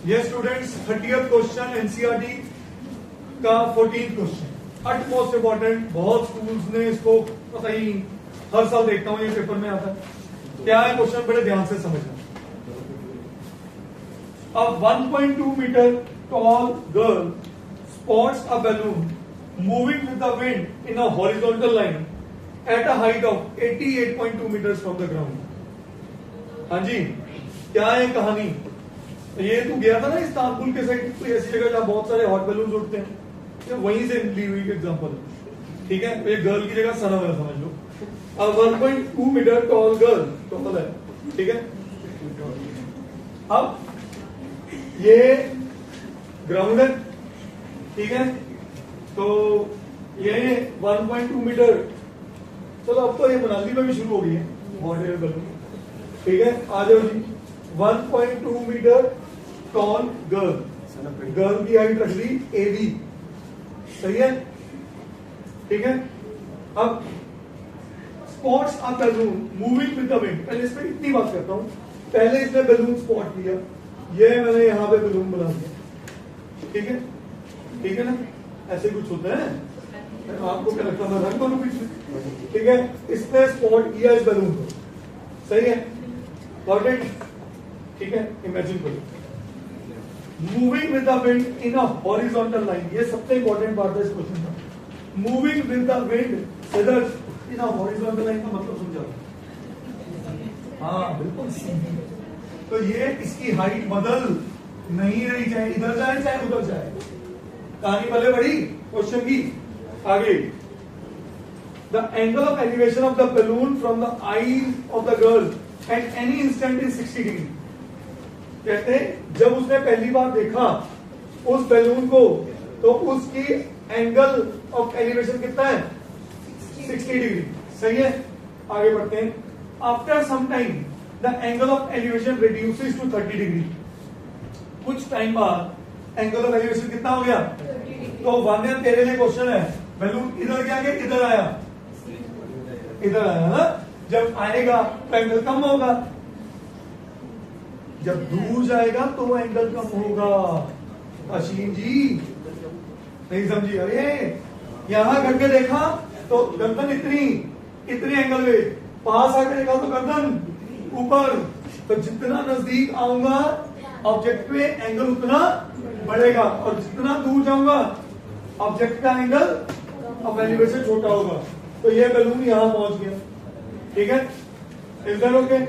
ये students 30th question NCERT का 14th question अट most important. बहुत स्कूल्स ने इसको पता ही हर साल देखता हूं ये पेपर में आता है। क्या है क्वेश्चन, बड़े ध्यान से समझना। A 1.2 meter tall girl spots a balloon moving with the wind in a horizontal line at a height of 88.2 meters from the ground। हाँ जी, क्या है कहानी? ये तू गया था ना इस्तांबुल के साइड, कोई ऐसी जगह जहां बहुत सारे हॉट बैलून उड़ते हैं, ये वहीं से ली हुई एग्जांपल है। ठीक है, ये गर्ल की जगह सन वाला समझ लो। A 1.2 metre tall girl tall है, ठीक है। अब ये ग्राउंड है, ठीक है, तो ये 1.2 मीटर, चलो अब तो ये मनाली में भी शुरू हो गई है हॉट एयर बैलून, ठीक है। आ जाओ जी, 1.2 मीटर टॉल गर्ल की हाइट रख ली AB, सही है, ठीक है। अब spots a balloon moving with the wind. पहले इसमें इतनी बात करता हूं, पहले इसने बैलून स्पॉट किया, ये मैंने यहां पे बैलून बना दिया, ठीक है, ठीक है ना, ऐसे कुछ होता है। आपको क्या लगता है रंग करूं पीछे, ठीक है। इसने स्पॉट किया इस बैलून को, सही है, गॉट इट, ठीक है। इमेजिन करो moving with the wind in a horizontal line, ये सबसे इंपॉर्टेंट बात है इस क्वेश्चन का। मूविंग विद द विंड इधर इन अ हॉरिजॉन्टल लाइन का मतलब समझाओ। हाँ बिल्कुल, तो ये इसकी हाइट बदल नहीं रही, चाहे इधर जाए चाहे उधर जाए। कहानी पहले बड़ी क्वेश्चन की, आगे। The angle of elevation of the balloon from the eyes of the girl at any instant is 60 degree. कहते हैं जब उसने पहली बार देखा उस बैलून को, तो उसकी एंगल ऑफ एलिवेशन कितना है? 60 डिग्री, सही है। आगे बढ़ते हैं। After some time the angle of elevation reduces to 30 degree. कुछ टाइम बाद एंगल ऑफ एलिवेशन कितना हो गया? तो वान्या तेरे लिए क्वेश्चन है, बैलून इधर क्या गया, इधर आया, इधर आया ना। जब आएगा तो एंगल कम होगा, जब दूर जाएगा तो एंगल कम होगा। अशीम जी नहीं समझी? अरे यहां करके देखा तो गर्दन इतनी एंगल में, पास आकर देखा तो गर्दन ऊपर। तो जितना नजदीक आऊंगा ऑब्जेक्ट पे एंगल उतना बढ़ेगा, और जितना दूर जाऊंगा ऑब्जेक्ट का एंगल ऑफ एलिवेशन छोटा होगा। तो ये बैलून यहां पहुंच गया, ठीक है, इधर ओके।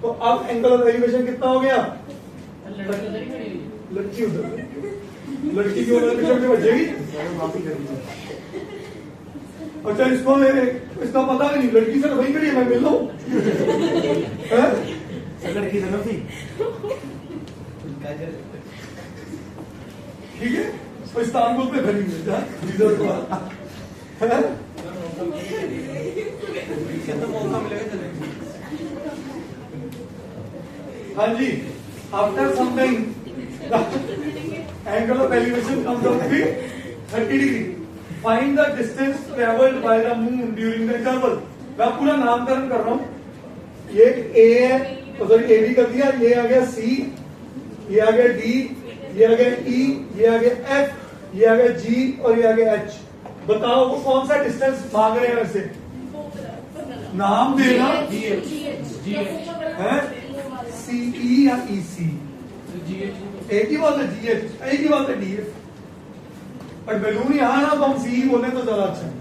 तो अब एंगल ऑफ एलिवेशन कितना हो गया? लड़की उधर, लड़की की उधर पीछे बचेगी। अच्छा, इसका पता भी नहीं, लड़की से वही करिए, मैं मिल लो लड़की से नहीं, ठीक है। तो इस्तांबुल पे खड़ी है हाँ जी। After some time angle of elevation comes out to be 30 degree. Find the distance travelled by the moon during the interval. मैं पूरा नामकरण कर रहा हूं। ये ए है, तो सॉरी ए बी कर दिया, ये आ गया सी, ये आ गया डी, ये आ गया ई, ये आ गया एफ, ये आ गया जी, और ये आ गया एच। बताओ वो कौन सा डिस्टेंस भाग रहे हैं वैसे? नाम देना है, सीई या ईसी? एक ही बात है, जीएच, एक ही बात है, डीएफ। पर बैलून यहां ना, तो हम सीई बोले तो ज्यादा अच्छा है।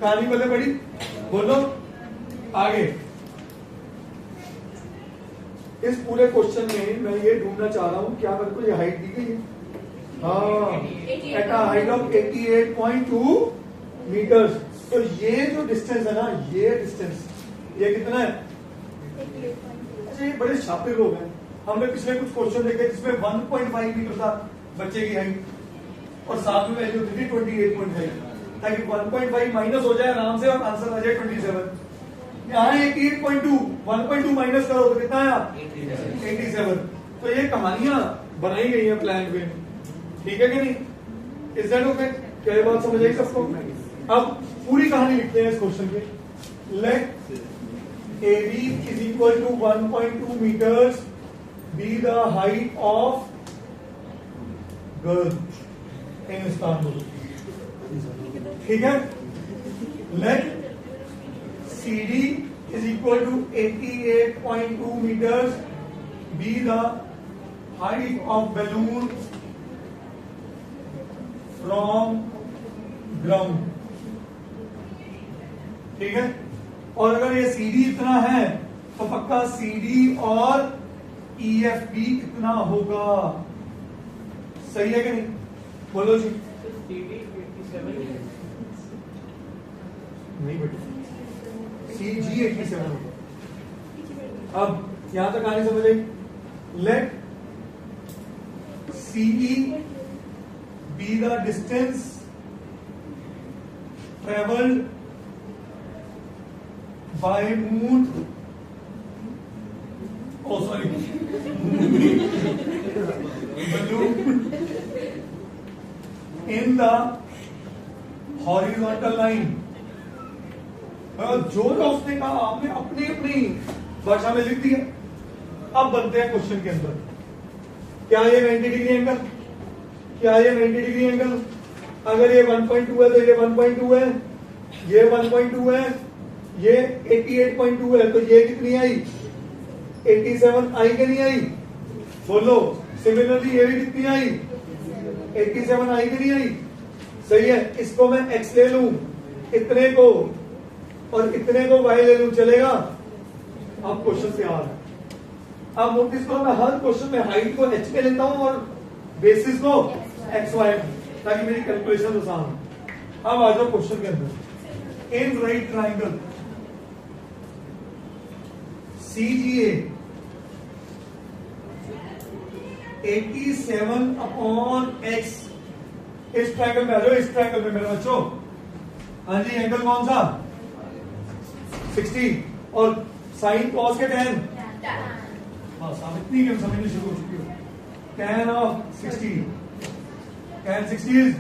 कहानी पहले बड़ी बोलो आगे। इस पूरे क्वेश्चन में मैं ये ढूंढना चाह रहा हूं, क्या मेरे को ये हाइट दी गई है? हाँ, at a height of 88.2 metres. तो ये जो डिस्टेंस है ना, ये डिस्टेंस, ये कितना है? अच्छा, ये बड़े शातिर लोग हैं। हमने पिछले कुछ क्वेश्चन देखे जिसमें 1.5 मीटर था बच्चे की हाइट, और साथ में वैल्यू थी 28.5, ताकि 1.5 माइनस हो जाए आराम से और आंसर आ जाए 27। यहाँ 88.2, 1.2 माइनस करो तो कितना आया? 87। तो ये कहानियां बनाई गई है प्लान पे, ठीक है कि नहीं? Is that okay? क्या ये बात समझ आई सबको? अब पूरी कहानी लिखते हैं इस क्वेश्चन पे। Let AB is equal to 1.2 meters be the height of girl in Istanbul. ठीक है, late CD is equal to 88.2 meters be the height of balloon from ground। ठीक है, और अगर ये CD इतना है तो पक्का CD और EF भी इतना होगा। सही है कि नहीं? बोलो जी। नहीं बेटा, CG 87 होगा। अब यहां तक आने समझ आई। Let CE be the distance traveled by moon, oh sorry, balloon in the horizontal line। जो उसने कहा आपने अपनी अपनी भाषा में लिख दिया। अब बनते हैं क्वेश्चन के अंदर, क्या ये 90 डिग्री एंगल, क्या ये 90 डिग्री एंगल? अगर ये 1.2 है तो ये 1.2 है, ये 1.2 है, ये 88.2 है, तो ये कितनी आई? 87 आई कि नहीं आई? बोलो। सिमिलरली ये भी कितनी आई? 87 आई कि नहीं आई? सही है, इसको मैं x ले लूं, इतने को और इतने को y ले लूं, चलेगा? अब क्वेश्चन से आ रहा है। अब नोटिस करो, मैं हर क्वेश्चन में हाइट को h पे लेता हूं और बेसिस को x y, ताकि मेरी कैलकुलेशन आसान हो। अब आ जाओ क्वेश्चन के अंदर। इन राइट ट्राइंगल CGA 87/x, इस ट्राइंगल में आ जाओ, इस ट्राइंगल में मेरे बच्चों। हाँ जी, एंगल कौन सा? 60 और साइन कॉस के tan। हाँ, इतनी गेम समझनी शुरू हो चुकी हो। tan of 60, tan 60 is,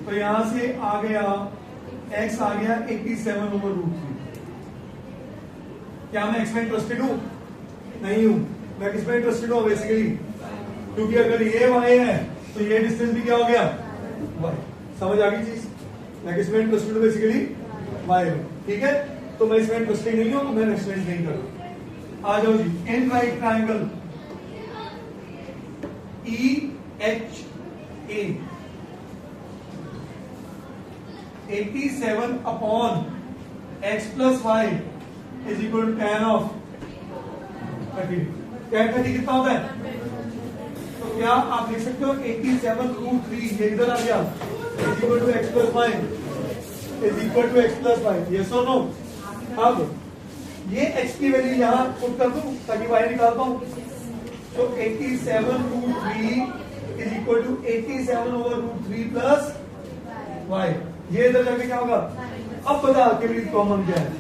तो यहां से आ गया x आ गया 87/√3। क्या मैं x में इंटरेस्टेड हूं? नहीं हूं। मैं किस में इंटरेस्टेड हूं बेसिकली? क्योंकि अगर ये y है तो ये डिस्टेंस भी क्या हो गया? y। समझ आ गई चीज? मैं किस में इंटरेस्टेड हूं बेसिकली? y में। ठीक है, तो मैं इसमें इंटरेस्टेड नहीं हूं, तो मैं एक्सप्लेन नहीं करूंगा। आ जाओ जी। In right triangle EHA 87/x plus y is equal to tan of 30। tan 30 कितना होता है? तो क्या आप लिख सकते हो 87√3, ये इधर आ गया, is equal to x plus y, is equal to x plus y। yes or no? अब ये x की वैल्यू यहां पुट कर दूं ताकि y निकाल पाऊं। तो 87√3 is equal to 87/√3 plus y। ये इधर जाके क्या होगा? अब बता के लिए कॉमन क्या है?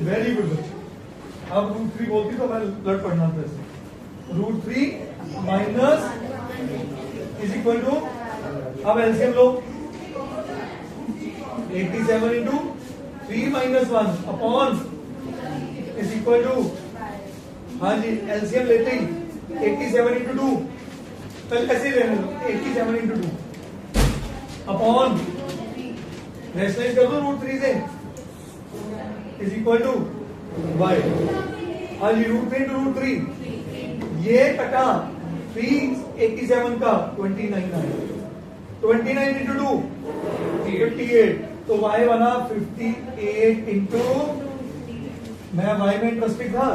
वेरी गुड बच्चे। अब √3 बोलती तो मैं लड़ पढ़ना था इससे। √3 माइनस इज इक्वल टू, अब एलसीएम लो, 87 into 3 minus 1 upon is equal to, हाँ जी एलसीएम लेते ही 87 इंटू 2, पहले ऐसे ही लेने लो, 87 इंटू 2 अपॉन रेशनलाइज कर दो √3 से, इज इक्वल टू y। हाँ जी, √3 इंटू √3, ये कटा 387 का 29 आया, 29 इंटू 2 58, तो y बना 58 इंटू, मैं y में इंटरेस्टेड था,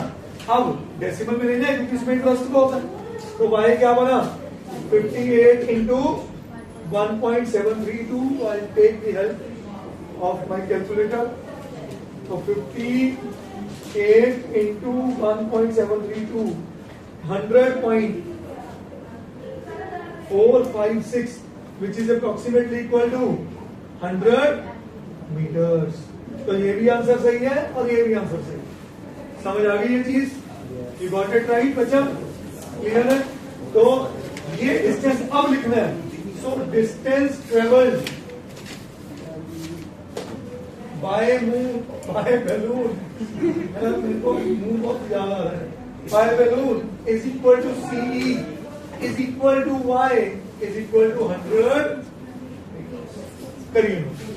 अब डेसिमल में लेना है क्योंकि इसमें इंटरेस्ट को होता है, तो y क्या बना 58 into 1.732। I'll take the help of my calculator। तो 58 into 1.732, 100.456, which is approximately equal to 100 meters। तो ये भी आंसर सही है और ये भी आंसर सही है। समझ आ गई ये चीज? यू गॉट इट राइट बच्चा? क्लियर है? तो ये डिस्टेंस अब लिखना है। So distance travelled by balloon, मेरे को मुंह बहुत याद आ रहा है, by balloon is equal to CE is equal to y is equal to 100 करिए